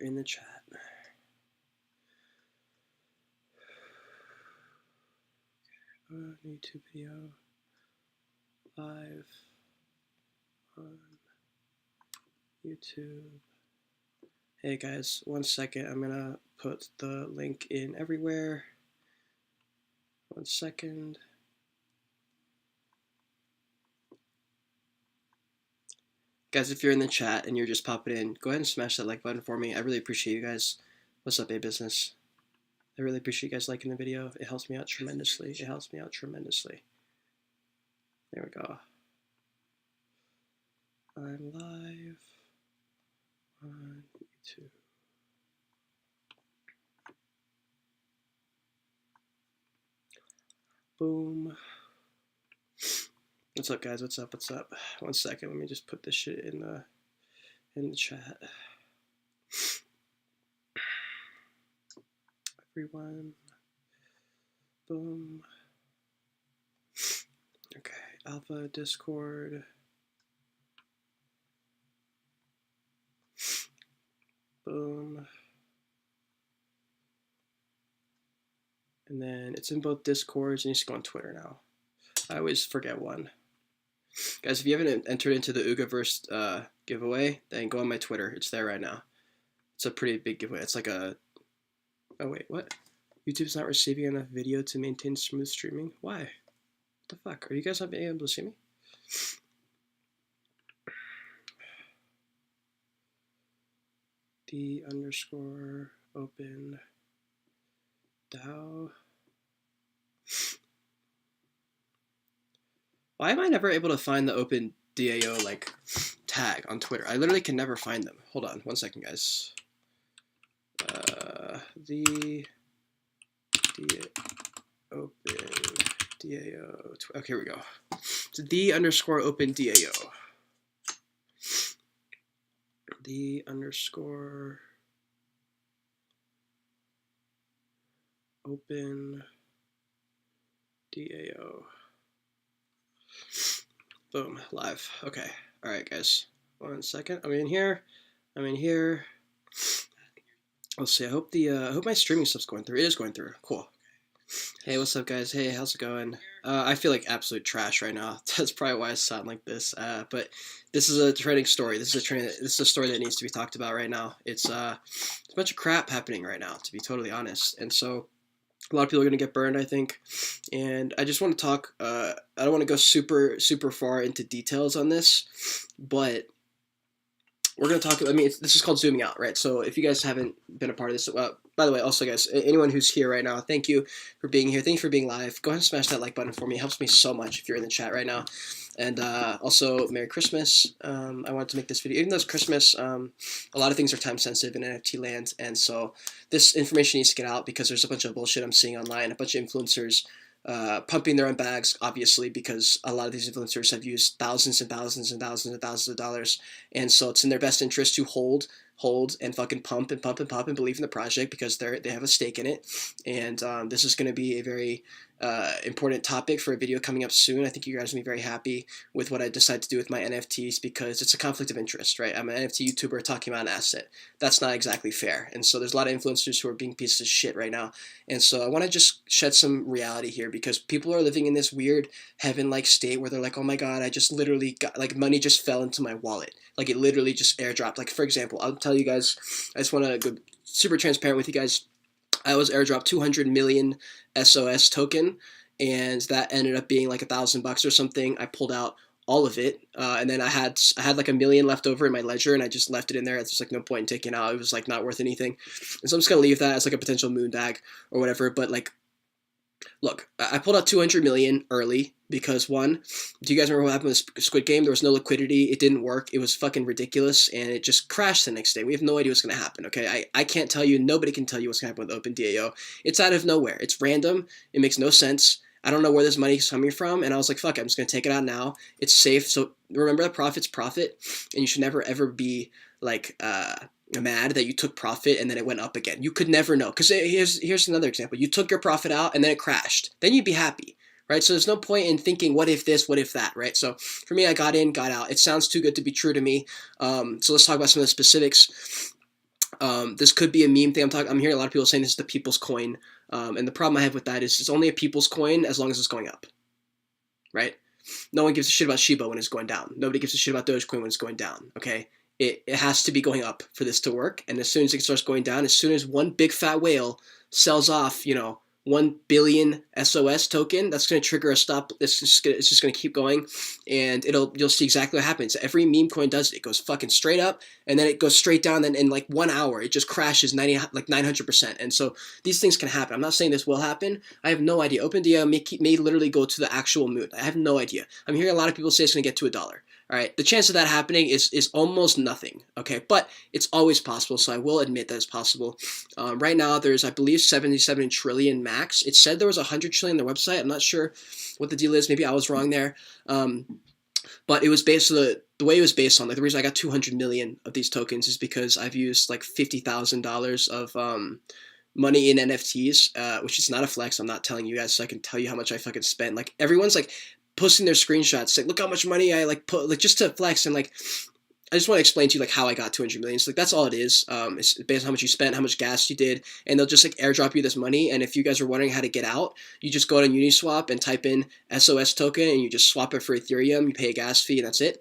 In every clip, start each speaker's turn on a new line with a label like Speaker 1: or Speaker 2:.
Speaker 1: you're in the chat. YouTube video live on YouTube. Hey guys, 1 second. I'm gonna put the link in everywhere. 1 second. Guys, if you're in the chat and you're just popping in, go ahead and smash that like button for me. I really appreciate you guys. What's up, A Business? I really appreciate you guys liking the video. It helps me out tremendously. It helps me out tremendously. There we go. I'm live on YouTube. Boom. What's up, guys? What's up? What's up? 1 second. Let me just put this shit in the chat. Everyone. Boom. Okay. Alpha, Discord. Boom. And then it's in both Discords, and you just go on Twitter now. I always forget one. Guys, if you haven't entered into the Oogaverse giveaway, then go on my Twitter. It's there right now. It's a pretty big giveaway. It's like a... Oh, wait, what? YouTube's not receiving enough video to maintain smooth streaming? Why? What the fuck? Are you guys not being able to see me? D_open DAO. Why am I never able to find the OpenDAO like tag on Twitter? I literally can never find them. Hold on 1 second, guys. The OpenDAO. Okay, here we go. It's the_OpenDAO. The_OpenDAO. Boom, live. Okay. All right, guys. 1 second. I'm in here. Let's see. I hope my streaming stuff's going through. It is going through. Cool. Hey, what's up, guys? Hey, how's it going? I feel like absolute trash right now. That's probably why I sound like this. But this is a trending story. This is a story that needs to be talked about right now. It's a bunch of crap happening right now, to be totally honest. And so a lot of people are going to get burned, I think. And I just want to talk, I don't want to go super far into details on this, but we're going to talk, this is called zooming out, right? So if you guys haven't been a part of this, by the way, also guys, anyone who's here right now, thank you for being here. Thank you for being live. Go ahead and smash that like button for me. It helps me so much if you're in the chat right now. And also, Merry Christmas. I wanted to make this video, even though it's Christmas, a lot of things are time sensitive in NFT land. And so this information needs to get out because there's a bunch of bullshit I'm seeing online, a bunch of influencers pumping their own bags, obviously, because a lot of these influencers have used thousands and thousands and thousands and thousands of dollars. And so it's in their best interest to hold and fucking pump and believe in the project because they have a stake in it. And this is going to be a very important topic for a video coming up soon. I think you guys will be very happy with what I decide to do with my NFTs because it's a conflict of interest, right? I'm an NFT YouTuber talking about an asset. That's not exactly fair. And so there's a lot of influencers who are being pieces of shit right now. And so I want to just shed some reality here because people are living in this weird heaven-like state where they're like, oh my God, I just literally got, like, money just fell into my wallet. Like, it literally just airdropped. Like, for example, I'll tell you guys, I just want to go super transparent with you guys. I was airdropped 200 million SOS token, and that ended up being like $1,000 or something. I pulled out all of it, and then I had like $1 million left over in my ledger, and I just left it in there. It's just like no point in taking it out. It was like not worth anything, and so I'm just gonna leave that as like a potential moon bag or whatever. But like, look, I pulled out 200 million early because one, do you guys remember what happened with Squid Game? There was no liquidity. It didn't work. It was fucking ridiculous, and it just crashed the next day. We have no idea what's going to happen, okay? I can't tell you. Nobody can tell you what's going to happen with OpenDAO. It's out of nowhere. It's random. It makes no sense. I don't know where this money is coming from, and I was like, fuck it, I'm just going to take it out now. It's safe. So remember that profit's profit, and you should never, ever be, like, mad that you took profit and then it went up again. You could never know. Because here's another example. You took your profit out and then it crashed. Then you'd be happy, right? So there's no point in thinking, what if this, what if that, right? So for me, I got in, got out. It sounds too good to be true to me. So let's talk about some of the specifics. This could be a meme thing. I'm hearing a lot of people saying this is the people's coin. And the problem I have with that is it's only a people's coin as long as it's going up, right? No one gives a shit about Shiba when it's going down. Nobody gives a shit about Dogecoin when it's going down, okay? It has to be going up for this to work. And as soon as it starts going down, as soon as one big fat whale sells off, 1 billion SOS token, that's going to trigger a stop. It's just going to keep going, and you'll see exactly what happens. Every meme coin does it. It goes fucking straight up, and then it goes straight down, and in like 1 hour, it just crashes 900%. And so these things can happen. I'm not saying this will happen. I have no idea. OpenDao may literally go to the actual moon. I have no idea. I'm hearing a lot of people say it's going to get to $1. All right, the chance of that happening is almost nothing, okay? But it's always possible, so I will admit that it's possible. Right now, there's, I believe, 77 trillion max. It said there was 100 trillion on their website. I'm not sure what the deal is. Maybe I was wrong there. But it was based on the way it was based on. Like, the reason I got 200 million of these tokens is because I've used like $50,000 of money in NFTs, which is not a flex. I'm not telling you guys, so I can tell you how much I fucking spent. Like, everyone's like posting their screenshots, like, look how much money I like put, like, just to flex. And like, I just want to explain to you like how I got 200 million. So like, that's all it is. It's based on how much you spent, how much gas you did, and they'll just like airdrop you this money. And if you guys are wondering how to get out, you just go to Uniswap and type in SOS token, and you just swap it for Ethereum. You pay a gas fee, and that's it.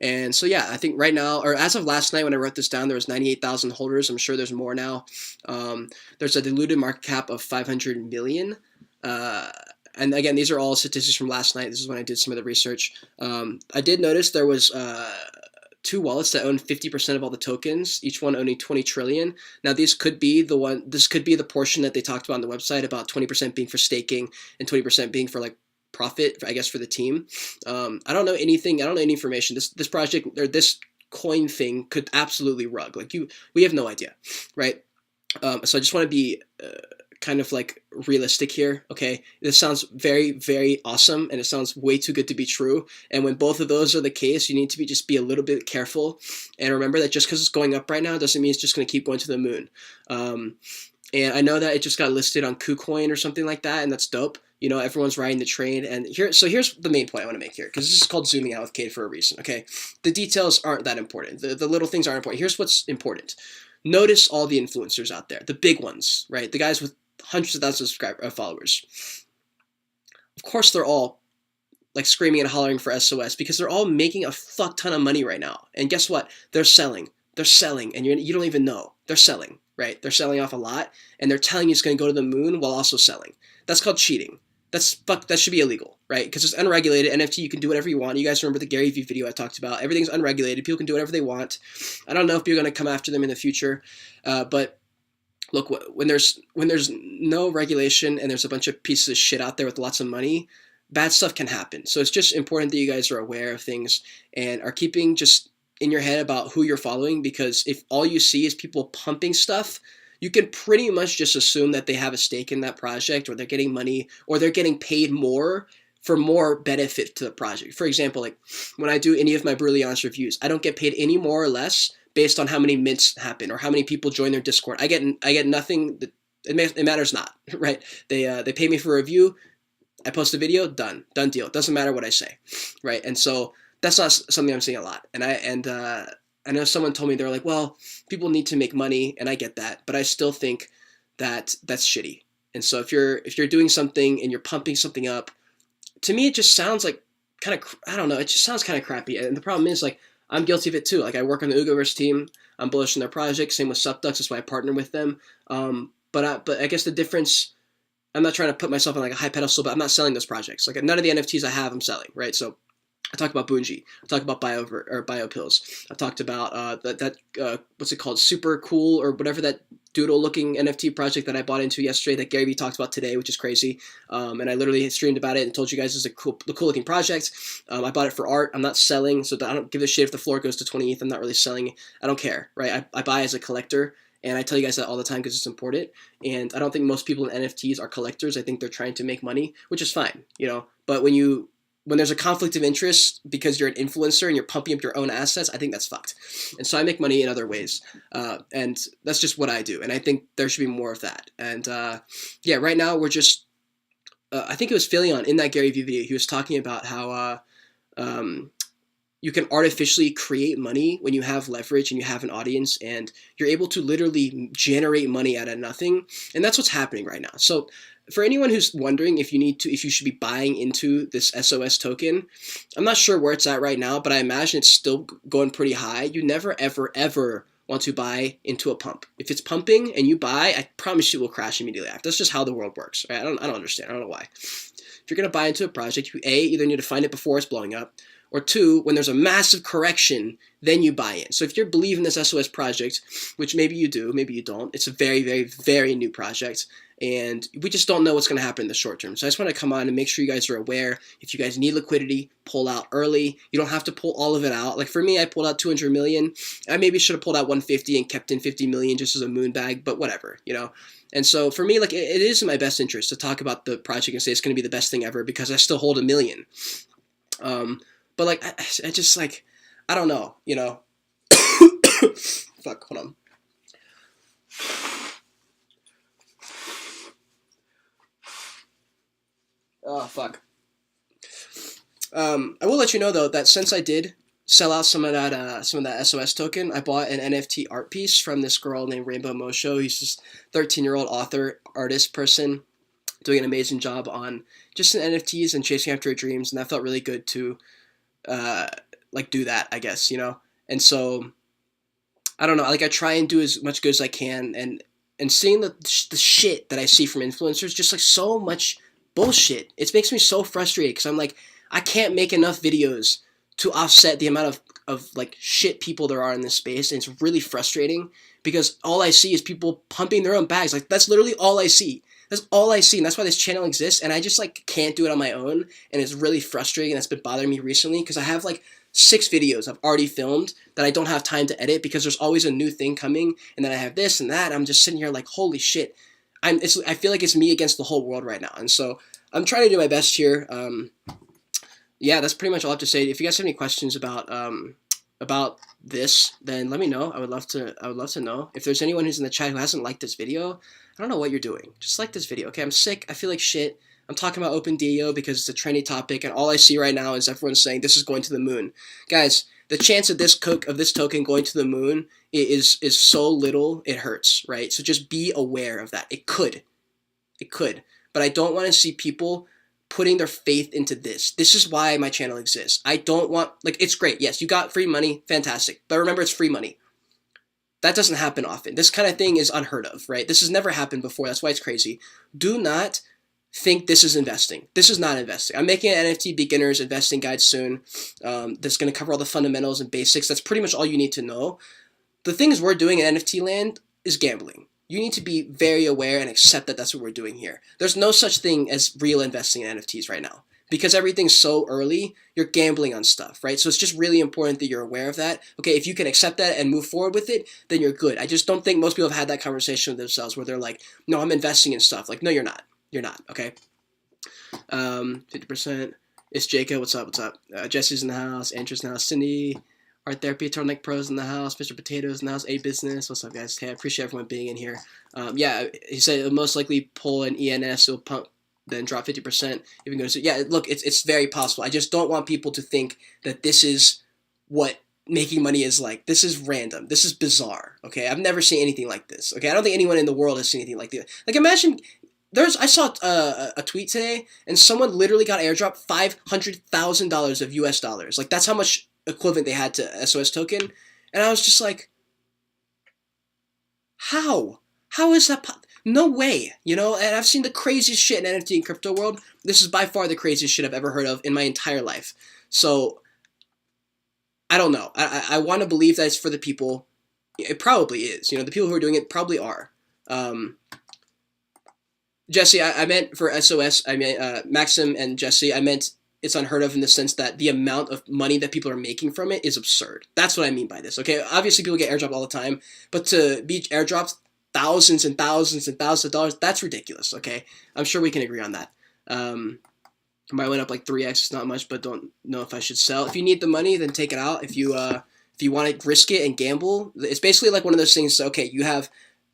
Speaker 1: And so yeah, I think right now, or as of last night when I wrote this down, there was 98,000 holders. I'm sure there's more now. There's a diluted market cap of 500 million. And again, these are all statistics from last night. This is when I did some of the research. I did notice there was 2 wallets that own 50% of all the tokens, each one owning 20 trillion. Now, this could be the portion that they talked about on the website, about 20% being for staking and 20% being for like profit, I guess, for the team. I don't know anything. I don't know any information. This project or this coin thing could absolutely rug. Like we have no idea, right? So I just want to be kind of like realistic here, okay? This sounds very, very awesome, and it sounds way too good to be true. And when both of those are the case, you need to just be a little bit careful. And remember that just because it's going up right now doesn't mean it's just going to keep going to the moon. And I know that it just got listed on KuCoin or something like that, and that's dope. Everyone's riding the train. And here's the main point I want to make here, because this is called zooming out with Cade for a reason, okay? The details aren't that important. The little things aren't important. Here's what's important. Notice all the influencers out there, the big ones, right? The guys with hundreds of thousands of followers. Of course, they're all like screaming and hollering for SOS because they're all making a fuck ton of money right now. And guess what? They're selling, and you don't even know. They're selling, right? They're selling off a lot, and they're telling you it's going to go to the moon while also selling. That's called cheating. That should be illegal, right? Because it's unregulated. NFT, you can do whatever you want. You guys remember the Gary Vee video I talked about. Everything's unregulated. People can do whatever they want. I don't know if you're going to come after them in the future, but look, when there's no regulation and there's a bunch of pieces of shit out there with lots of money, bad stuff can happen. So it's just important that you guys are aware of things and are keeping just in your head about who you're following, because if all you see is people pumping stuff, you can pretty much just assume that they have a stake in that project, or they're getting money, or they're getting paid more for more benefit to the project. For example, like when I do any of my Brilliance reviews, I don't get paid any more or less based on how many mints happen or how many people join their Discord. I get nothing. It matters not, right? They pay me for a review. I post a video, done deal. It doesn't matter what I say, right? And so that's not something I'm seeing a lot. And I know someone told me, they're like, well, people need to make money, and I get that, but I still think that that's shitty. And so if you're doing something and you're pumping something up, to me it just sounds like kind of, I don't know, it just sounds kind of crappy. And the problem is, like, I'm guilty of it too. Like, I work on the Ugoverse team. I'm bullish on their project. Same with Supdux. That's why I partner with them. But I guess the difference, I'm not trying to put myself on like a high pedestal, but I'm not selling those projects. Like, none of the NFTs I have, I'm selling, right? So I talked about Bungie. I talked about BioPills. I talked about what's it called? Super Cool, or whatever that doodle-looking NFT project that I bought into yesterday that Gary Vee talked about today, which is crazy. And I literally streamed about it and told you guys it's a cool-looking project. I bought it for art. I'm not selling, so I don't give a shit if the floor goes to 20 ETH. I'm not really selling. I don't care, right? I buy as a collector, and I tell you guys that all the time because it's important. And I don't think most people in NFTs are collectors. I think they're trying to make money, which is fine, But when there's a conflict of interest because you're an influencer and you're pumping up your own assets, I think that's fucked. And so I make money in other ways. And that's just what I do. And I think there should be more of that. And yeah, right now we're just, I think it was Philion in that Gary Vee video. He was talking about how you can artificially create money when you have leverage and you have an audience, and you're able to literally generate money out of nothing. And that's what's happening right now. So for anyone who's wondering if you should be buying into this SOS token, I'm not sure where it's at right now, but I imagine it's still going pretty high. You never, ever, ever want to buy into a pump. If it's pumping and you buy, I promise you it will crash immediately after. That's just how the world works. Right? I don't understand. I don't know why. If you're going to buy into a project, you either need to find it before it's blowing up, or two, when there's a massive correction, then you buy in. So if you believe in this SOS project, which maybe you do, maybe you don't, it's a very, very, very new project, and we just don't know what's going to happen in the short term. So I just want to come on and make sure you guys are aware. If you guys need liquidity, pull out early. You don't have to pull all of it out. Like for me, I pulled out 200 million. I maybe should have pulled out 150 and kept in 50 million just as a moon bag, but whatever, you know. And so for me, like it is in my best interest to talk about the project and say it's going to be the best thing ever because I still hold $1 million. But like I just like I don't know, you know. Fuck, hold on. Oh fuck. I will let you know though that since I did sell out some of that SOS token, I bought an NFT art piece from this girl named Rainbow Mosho. He's this 13-year-old author, artist person doing an amazing job on just in NFTs and chasing after her dreams, and that felt really good to like do that, I guess, you know. And so I don't know, like I try and do as much good as I can, and seeing the shit that I see from influencers, just like so much bullshit, it makes me so frustrated because I'm like, I can't make enough videos to offset the amount of like shit people there are in this space, and it's really frustrating because all I see is people pumping their own bags. Like that's literally all I see. That's all I see, and that's why this channel exists, and I just like can't do it on my own, and it's really frustrating, and that's been bothering me recently because I have like 6 videos I've already filmed that I don't have time to edit because there's always a new thing coming, and then I have this and that. I'm just sitting here like, holy shit. I feel like it's me against the whole world right now, and so I'm trying to do my best here. Yeah, that's pretty much all I have to say. If you guys have any questions about this, then let me know. I would love to know. If there's anyone who's in the chat who hasn't liked this video, I don't know what you're doing. Just like this video, okay? I'm sick. I feel like shit. I'm talking about OpenDao because it's a trendy topic, and all I see right now is everyone saying this is going to the moon. Guys, the chance of this token going to the moon is so little, it hurts, right? So just be aware of that. It could. But I don't want to see people putting their faith into this. This is why my channel exists. I don't want, like, it's great. Yes, you got free money. Fantastic. But remember, it's free money. That doesn't happen often. This kind of thing is unheard of, right? This has never happened before. That's why it's crazy. Do not think this is investing. This is not investing. I'm making an NFT beginner's investing guide soon that's going to cover all the fundamentals and basics. That's pretty much all you need to know. The things we're doing in NFT land is gambling. You need to be very aware and accept that that's what we're doing here. There's no such thing as real investing in NFTs right now. Because everything's so early, you're gambling on stuff, right? So it's just really important that you're aware of that. Okay, if you can accept that and move forward with it, then you're good. I just don't think most people have had that conversation with themselves where they're like, no, I'm investing in stuff. Like, no, you're not. You're not, okay? 50%. It's Jacob. What's up? Jesse's in the house. Andrew's in the house. Cindy. Art Therapy, Turtleneck Pros in the house. Mr. Potatoes in the house. A Business. What's up, guys? Hey, I appreciate everyone being in here. Yeah, he said it'll most likely pull an ENS. It'll pump, then drop 50%. Even goes. Yeah, look, it's very possible. I just don't want people to think that this is what making money is like. This is random. This is bizarre. Okay, I've never seen anything like this. Okay, I don't think anyone in the world has seen anything like this. Like, imagine. I saw a tweet today, and someone literally got airdropped $500,000 of US dollars. Like, that's how much equivalent they had to SOS token. And I was just like, how? How is that? No way, you know? And I've seen the craziest shit in NFT and crypto world. This is by far the craziest shit I've ever heard of in my entire life. So, I don't know. I want to believe that it's for the people. It probably is. You know, the people who are doing it probably are. Jesse, I meant for SOS, I meant Maxim and Jesse, I meant it's unheard of in the sense that the amount of money that people are making from it is absurd. That's what I mean by this, okay? Obviously, people get airdropped all the time, but to be airdropped thousands and thousands and thousands of dollars, that's ridiculous, okay? I'm sure we can agree on that. Might went up like 3x, it's not much, but don't know if I should sell. If you need the money, then take it out. If you want to risk it and gamble, it's basically like one of those things, okay, you have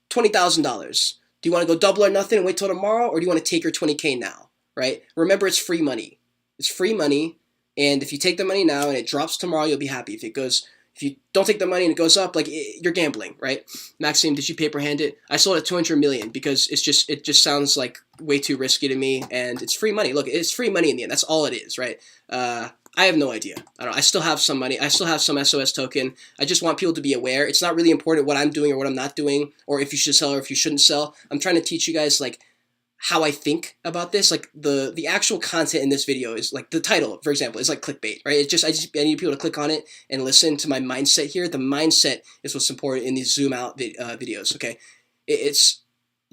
Speaker 1: $20,000. Do you want to go double or nothing and wait till tomorrow, or do you want to take your 20K now, right? Remember, it's free money. It's free money, And if you take the money now and it drops tomorrow, you'll be happy. If you don't take the money and it goes up, like you're gambling, right? Maxime, did you paper hand it? I sold at 200 million because it just sounds like way too risky to me, and it's free money. Look, it's free money in the end. That's all it is, right? I have no idea. I don't know. I still have some money. I still have some SOS token. I just want people to be aware. It's not really important what I'm doing or what I'm not doing, or if you should sell or if you shouldn't sell. I'm trying to teach you guys like how I think about this. Like the actual content in this video is like the title, for example, is like clickbait, right? I need people to click on it and listen to my mindset here. The mindset is what's important in these zoom out videos. Okay, you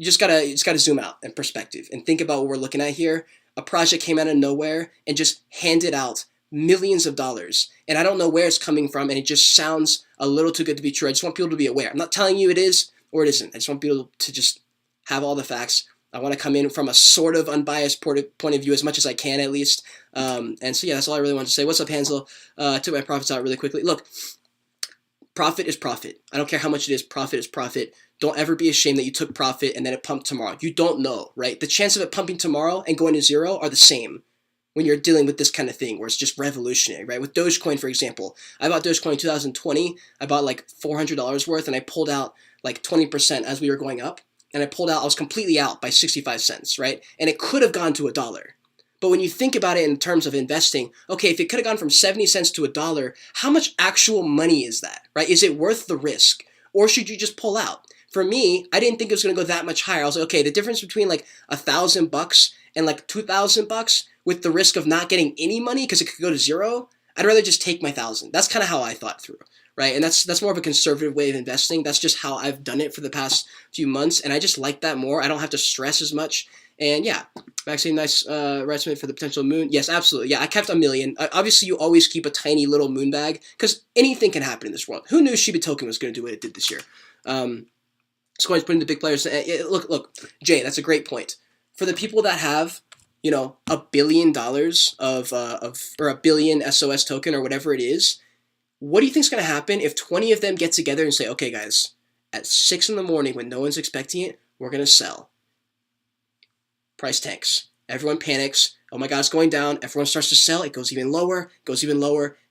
Speaker 1: just gotta zoom out and perspective and think about what we're looking at here. A project came out of nowhere and just handed out millions of dollars, and I don't know where it's coming from, and it just sounds a little too good to be true. I just want people to be aware. I'm not telling you it is or it isn't. I just want people to just have all the facts. I want to come in from a sort of unbiased point of view as much as I can, at least. And so yeah, that's all I really wanted to say. What's up, Hansel? Took my profits out really quickly. Look, profit is profit. I don't care how much it is. Profit is profit. Don't ever be ashamed that you took profit and then it pumped tomorrow. You don't know, right? The chance of it pumping tomorrow and going to zero are the same when you're dealing with this kind of thing where it's just revolutionary, right? With Dogecoin, for example, I bought Dogecoin in 2020. I bought like $400 worth, and I pulled out like 20% as we were going up. And I was completely out by 65 cents, right? And it could have gone to $1. But when you think about it in terms of investing, okay, if it could have gone from 70 cents to $1, how much actual money is that, right? Is it worth the risk? Or should you just pull out? For me, I didn't think it was going to go that much higher. I was like, okay, the difference between like $1,000 and like $2,000 with the risk of not getting any money because it could go to zero, I'd rather just take my 1,000. That's kind of how I thought through, right? And that's more of a conservative way of investing. That's just how I've done it for the past few months, and I just like that more. I don't have to stress as much. And yeah, Maxine, nice estimate for the potential moon. Yes, absolutely. Yeah, I kept $1 million. Obviously, you always keep a tiny little moon bag because anything can happen in this world. Who knew JOBY token was going to do what it did this year? Squad's putting the big players. Look, Jay, that's a great point. For the people that have, you know, $1 billion or $1 billion SOS token or whatever it is, what do you think is going to happen if 20 of them get together and say, okay, guys, at 6 in the morning when no one's expecting it, we're going to sell? Price tanks. Everyone panics. Oh my God, it's going down. Everyone starts to sell. It goes even lower,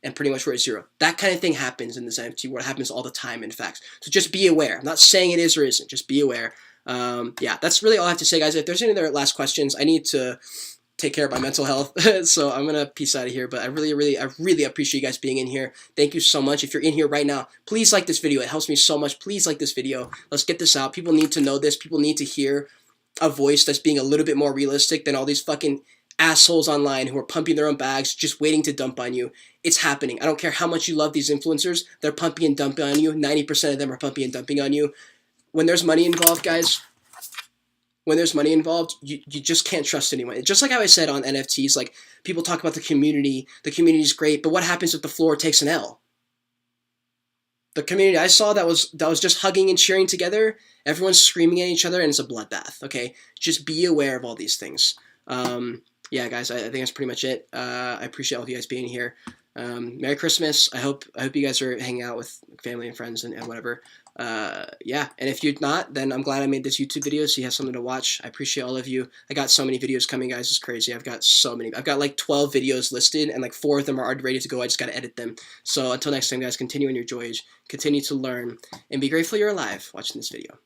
Speaker 1: and pretty much we're at zero. That kind of thing happens in this NFT world. It happens all the time, in fact. So just be aware. I'm not saying it is or isn't. Just be aware. Yeah, that's really all I have to say, guys. If there's any other last questions, I need to take care of my mental health. So I'm going to peace out of here. But I really appreciate you guys being in here. Thank you so much. If you're in here right now, please like this video. It helps me so much. Please like this video. Let's get this out. People need to know this. People need to hear a voice that's being a little bit more realistic than all these fucking assholes online who are pumping their own bags, just waiting to dump on you. It's happening. I don't care how much you love these influencers. They're pumping and dumping on you. 90% of them are pumping and dumping on you. When there's money involved, guys, when there's money involved, you just can't trust anyone. Just like how I said on NFTs, like people talk about the community is great, but what happens if the floor takes an L? The community I saw that was just hugging and cheering together, everyone's screaming at each other, and it's a bloodbath, okay? Just be aware of all these things. Yeah, guys, I think that's pretty much it. I appreciate all of you guys being here. Merry Christmas. I hope you guys are hanging out with family and friends and whatever. Yeah, and if you're not, then I'm glad I made this YouTube video so you have something to watch. I appreciate all of you. I got so many videos coming, guys. It's crazy. I've got so many. I've got like 12 videos listed, and like 4 of them are already ready to go. I just got to edit them. So until next time, guys, continue on your Joyage. Continue to learn, and be grateful you're alive watching this video.